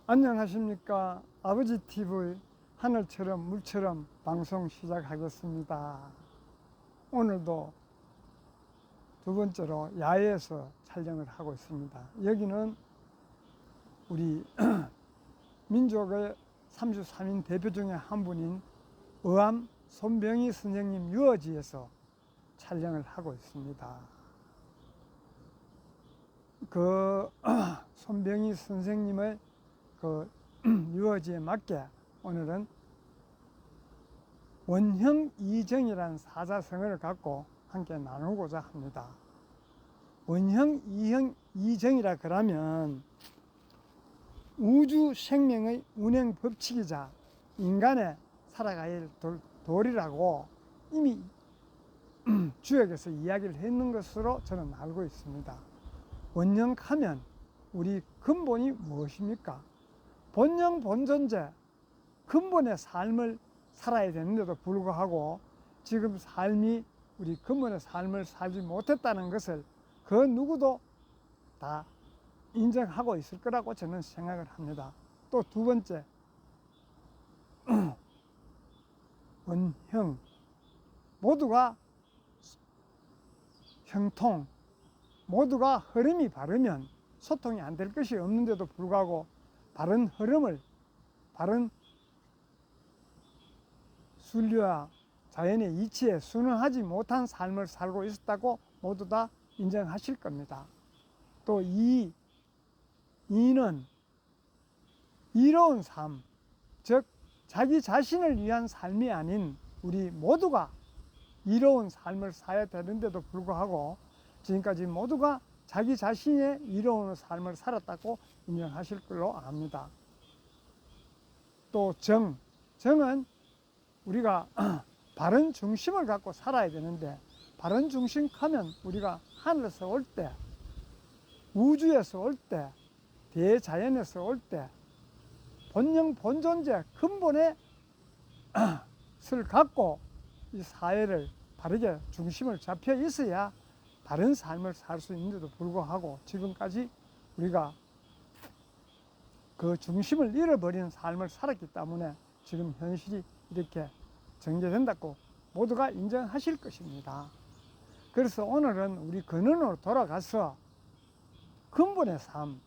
안녕하십니까. 아버지 TV 하늘처럼 물처럼 방송 시작하겠습니다. 오늘도 두 번째로 야외에서 촬영을 하고 있습니다. 여기는 우리 민족의 33인 대표 중에 한 분인 의암 손병희 선생님 유어지에서 촬영을 하고 있습니다. 그 손병희 선생님의 그 유어지에 맞게 오늘은 원형 이정이라는 사자성어를 갖고 함께 나누고자 합니다. 원형 이정이라 그러면 우주 생명의 운행 법칙이자 인간의 살아가야 할 도리라고 이미 주역에서 이야기를 했는 것으로 저는 알고 있습니다. 원형하면 우리 근본이 무엇입니까? 본영 본존재, 근본의 삶을 살아야 되는데도 불구하고 지금 삶이 우리 근본의 삶을 살지 못했다는 것을 그 누구도 다 인정하고 있을 거라고 저는 생각을 합니다. 또 두 번째, 원형, 모두가 형통, 모두가 흐름이 바르면 소통이 안 될 것이 없는데도 불구하고 바른 흐름을, 바른 순리와 자연의 이치에 순응하지 못한 삶을 살고 있었다고 모두 다 인정하실 겁니다. 또 이는 이로운 삶, 즉 자기 자신을 위한 삶이 아닌 우리 모두가 이로운 삶을 살아야 되는데도 불구하고 지금까지 모두가 자기 자신의 이로운 삶을 살았다고 인정하실 걸로 압니다. 또 정은 우리가 바른 중심을 갖고 살아야 되는데, 바른 중심 하면 우리가 하늘에서 올 때, 우주에서 올 때, 대자연에서 올 때 본영 본존재 근본의 을 갖고 이 사회를 바르게 중심을 잡혀 있어야 바른 삶을 살 수 있는데도 불구하고 지금까지 우리가 그 중심을 잃어버린 삶을 살았기 때문에 지금 현실이 이렇게 전개된다고 모두가 인정하실 것입니다. 그래서 오늘은 우리 근원으로 돌아가서 근본의 삶,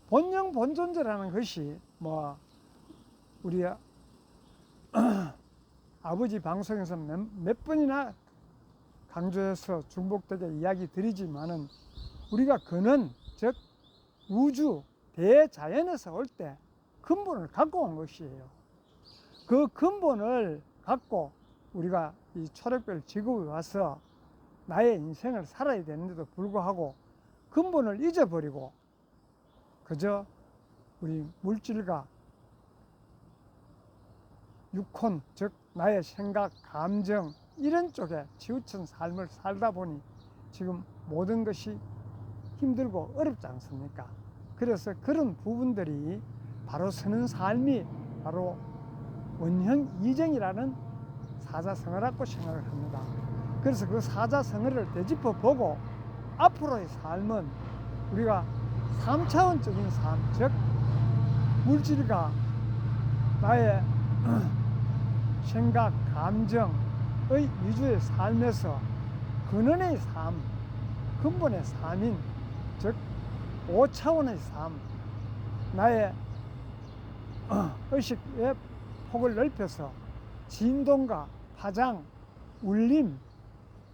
본영 본존재라는 것이 우리 아버지 방송에서 몇 번이나 강조해서 중복되게 이야기 드리지만은 우리가 근원, 즉 우주, 대자연에서 올 때 근본을 갖고 온 것이에요. 그 근본을 갖고 우리가 이 초록별 지구에 와서 나의 인생을 살아야 되는데도 불구하고 근본을 잊어버리고 그저 우리 물질과 육혼, 즉 나의 생각, 감정 이런 쪽에 치우친 삶을 살다 보니 지금 모든 것이 힘들고 어렵지 않습니까? 그래서 그런 부분들이 바로 서는 삶이 바로 원형 이정이라는 사자성어라고 생각을 합니다. 그래서 그 사자성어를 되짚어 보고 앞으로의 삶은 우리가 3차원적인 삶, 즉 물질과 나의 생각, 감정의 위주의 삶에서 근원의 삶, 근본의 삶인 즉 5차원의 삶, 나의 의식의 폭을 넓혀서 진동과 파장, 울림,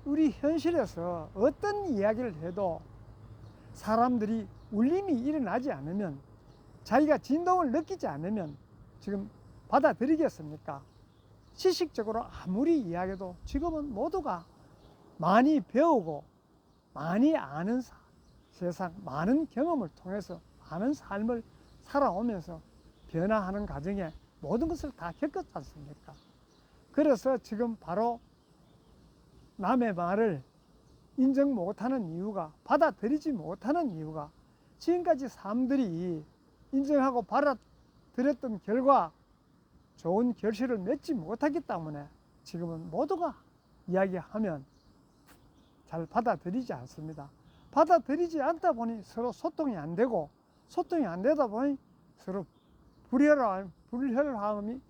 우리 현실에서 어떤 이야기를 해도 사람들이 울림이 일어나지 않으면, 자기가 진동을 느끼지 않으면 지금 받아들이겠습니까? 지식적으로 아무리 이야기해도 지금은 모두가 많이 배우고 많이 아는 세상, 많은 경험을 통해서 많은 삶을 살아오면서 변화하는 과정에 모든 것을 다 겪었지 않습니까? 그래서 지금 바로 남의 말을 인정 못하는 이유가, 받아들이지 못하는 이유가 지금까지 사람들이 인정하고 받아들였던 결과 좋은 결실을 맺지 못하기 때문에 지금은 모두가 이야기하면 잘 받아들이지 않습니다. 받아들이지 않다 보니 서로 소통이 안 되고, 소통이 안 되다 보니 서로 불혈화음이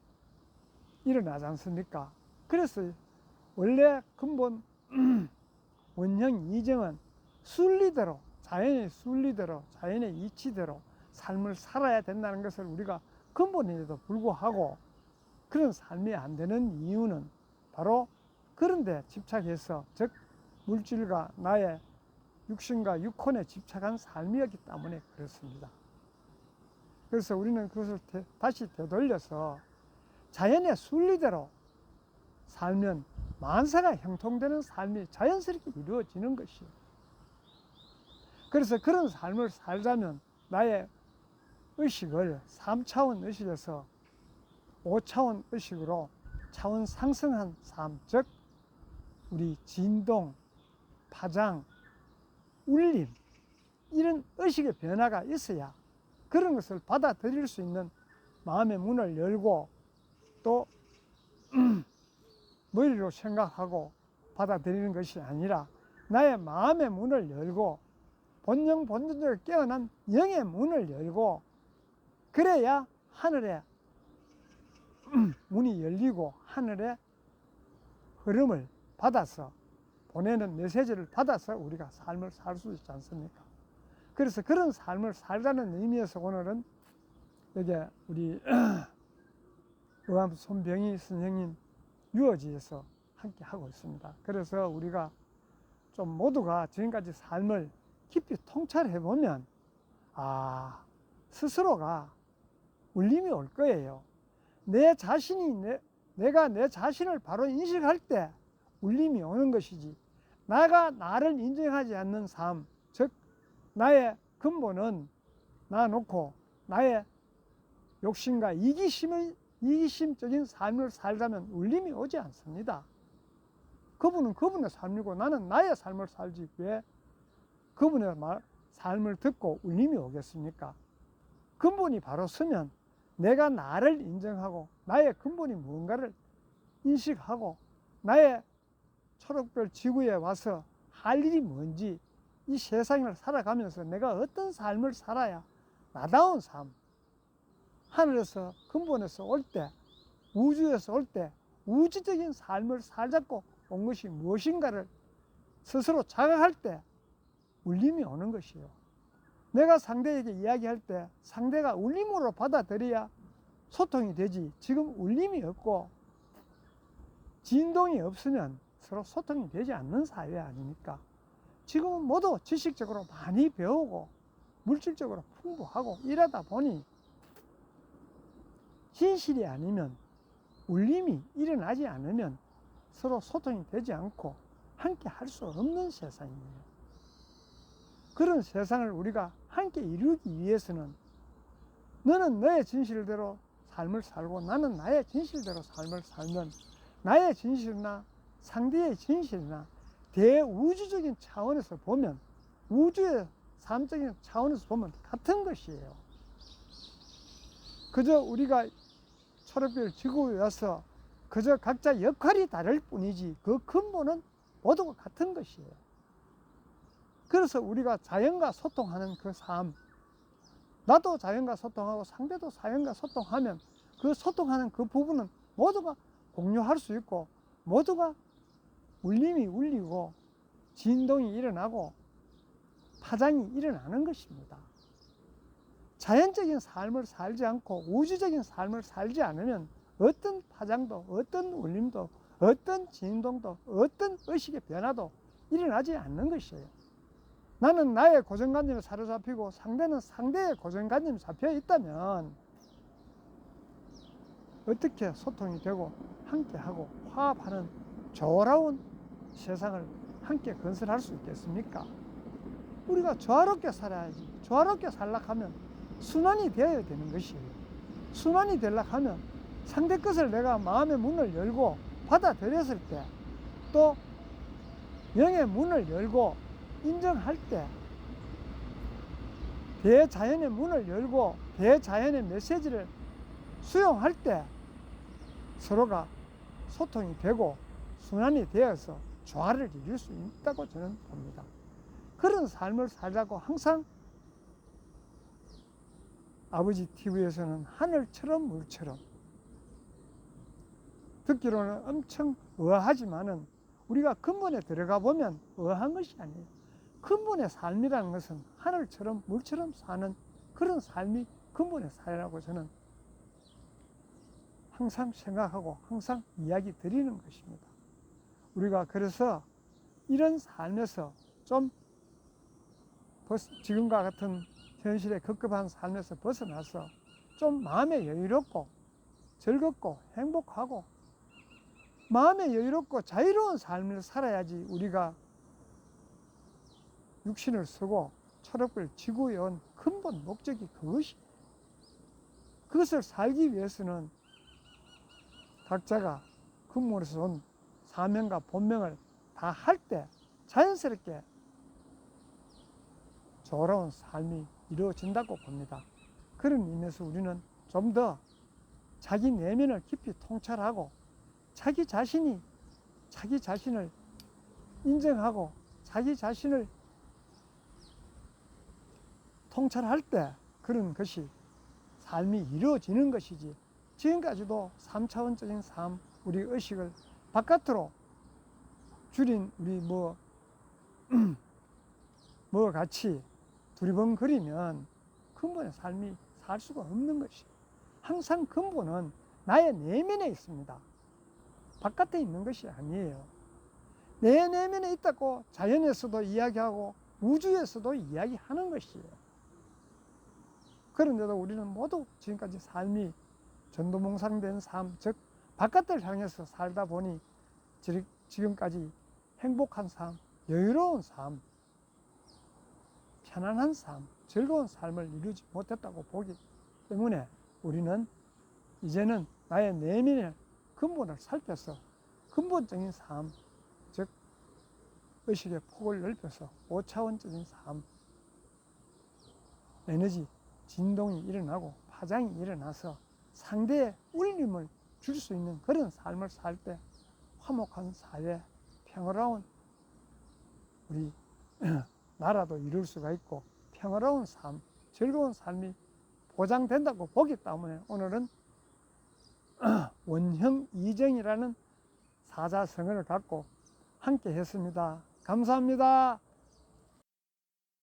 일어나지 않습니까? 그래서 원래 근본 원형 이정은 순리대로, 자연의 순리대로, 자연의 이치대로 삶을 살아야 된다는 것을 우리가 근본인데도 불구하고 그런 삶이 안 되는 이유는 바로 그런 데 집착해서, 즉 물질과 나의 육신과 육혼에 집착한 삶이었기 때문에 그렇습니다. 그래서 우리는 그것을 다시 되돌려서 자연의 순리대로 살면 만사가 형통되는 삶이 자연스럽게 이루어지는 것이에요. 그래서 그런 삶을 살자면 나의 의식을 3차원 의식에서 5차원 의식으로 차원 상승한 삶, 즉 우리 진동, 파장, 울림, 이런 의식의 변화가 있어야 그런 것을 받아들일 수 있는 마음의 문을 열고 또 머리로 생각하고 받아들이는 것이 아니라 나의 마음의 문을 열고 본능적으로 깨어난 영의 문을 열고, 그래야 하늘에 문이 열리고 하늘의 흐름을 받아서 보내는 메시지를 받아서 우리가 삶을 살 수 있지 않습니까? 그래서 그런 삶을 살자는 의미에서 오늘은 여기 우리 의암 손병희 선생님 유어지에서 함께 하고 있습니다. 그래서 우리가 좀 모두가 지금까지 삶을 깊이 통찰해 보면 스스로가 울림이 올 거예요. 내 자신이 내가 내 자신을 바로 인식할 때 울림이 오는 것이지, 나가 나를 인정하지 않는 삶, 즉 나의 근본은 나 놓고 나의 욕심과 이기심적인 삶을 살자면 울림이 오지 않습니다. 그분은 그분의 삶이고 나는 나의 삶을 살지 왜 그분의 삶을 듣고 울림이 오겠습니까? 근본이 바로 서면 내가 나를 인정하고 나의 근본이 무언가를 인식하고 나의 초록별 지구에 와서 할 일이 뭔지, 이 세상을 살아가면서 내가 어떤 삶을 살아야 나다운 삶, 하늘에서 근본에서 올 때, 우주에서 올 때 우주적인 삶을 살자고 온 것이 무엇인가를 스스로 자각할 때 울림이 오는 것이에요. 내가 상대에게 이야기할 때 상대가 울림으로 받아들여야 소통이 되지, 지금 울림이 없고 진동이 없으면 서로 소통이 되지 않는 사회 아닙니까? 지금은 모두 지식적으로 많이 배우고 물질적으로 풍부하고 이러다 보니 진실이 아니면, 울림이 일어나지 않으면 서로 소통이 되지 않고 함께 할 수 없는 세상이에요. 그런 세상을 우리가 함께 이루기 위해서는 너는 너의 진실대로 삶을 살고 나는 나의 진실대로 삶을 살면 나의 진실이나 상대의 진실이나 대우주적인 차원에서 보면, 우주의 삶적인 차원에서 보면 같은 것이에요. 그저 우리가 초록별 지구에 와서 그저 각자 역할이 다를 뿐이지 그 근본은 모두가 같은 것이에요. 그래서 우리가 자연과 소통하는 그 삶, 나도 자연과 소통하고 상대도 자연과 소통하면 그 소통하는 그 부분은 모두가 공유할 수 있고 모두가 울림이 울리고 진동이 일어나고 파장이 일어나는 것입니다. 자연적인 삶을 살지 않고 우주적인 삶을 살지 않으면 어떤 파장도 어떤 울림도 어떤 진동도 어떤 의식의 변화도 일어나지 않는 것이에요. 나는 나의 고정관념에 사로잡히고 상대는 상대의 고정관념에 잡혀 있다면 어떻게 소통이 되고 함께하고 화합하는 조화로운 세상을 함께 건설할 수 있겠습니까? 우리가 조화롭게 살아야지. 조화롭게 살려고 하면 순환이 되어야 되는 것이에요. 순환이 되려고 하면 상대 것을 내가 마음의 문을 열고 받아들였을 때, 또 영의 문을 열고 인정할 때, 대자연의 문을 열고 대자연의 메시지를 수용할 때 서로가 소통이 되고 순환이 되어서 조화를 이룰 수 있다고 저는 봅니다. 그런 삶을 살자고 항상 아버지 TV에서는 하늘처럼 물처럼, 듣기로는 엄청 의아하지만은 우리가 근본에 들어가 보면 의아한 것이 아니에요. 근본의 삶이라는 것은 하늘처럼 물처럼 사는 그런 삶이 근본의 삶이라고 저는 항상 생각하고 항상 이야기 드리는 것입니다. 우리가 그래서 이런 삶에서 좀 지금과 같은 현실의 급급한 삶에서 벗어나서 좀 마음에 여유롭고 즐겁고 행복하고 마음에 여유롭고 자유로운 삶을 살아야지 우리가 육신을 쓰고 철학을 지구에 온 근본 목적이 그것이. 그것을 살기 위해서는 각자가 근본에서 온 사명과 본명을 다 할 때 자연스럽게 조화로운 삶이 이루어진다고 봅니다. 그런 의미에서 우리는 좀 더 자기 내면을 깊이 통찰하고 자기 자신을 인정하고 자기 자신을 통찰할 때 그런 것이 삶이 이루어지는 것이지, 지금까지도 3차원적인 삶, 우리 의식을 바깥으로 줄인 우리 뭐 같이 두리번거리면 근본의 삶이 살 수가 없는 것이. 항상 근본은 나의 내면에 있습니다. 바깥에 있는 것이 아니에요. 내 내면에 있다고 자연에서도 이야기하고 우주에서도 이야기하는 것이에요. 그런데도 우리는 모두 지금까지 삶이 전도몽상된 삶, 즉 바깥을 향해서 살다 보니 지금까지 행복한 삶, 여유로운 삶, 편안한 삶, 즐거운 삶을 이루지 못했다고 보기 때문에 우리는 이제는 나의 내면의 근본을 살펴서 근본적인 삶, 즉 의식의 폭을 넓혀서 5차원적인 삶, 에너지 진동이 일어나고 파장이 일어나서 상대의 울림을 줄 수 있는 그런 삶을 살 때 화목한 사회, 평화로운 우리 나라도 이룰 수가 있고 평화로운 삶, 즐거운 삶이 보장된다고 보기 때문에 오늘은 원형이정이라는 사자성어를 갖고 함께 했습니다. 감사합니다.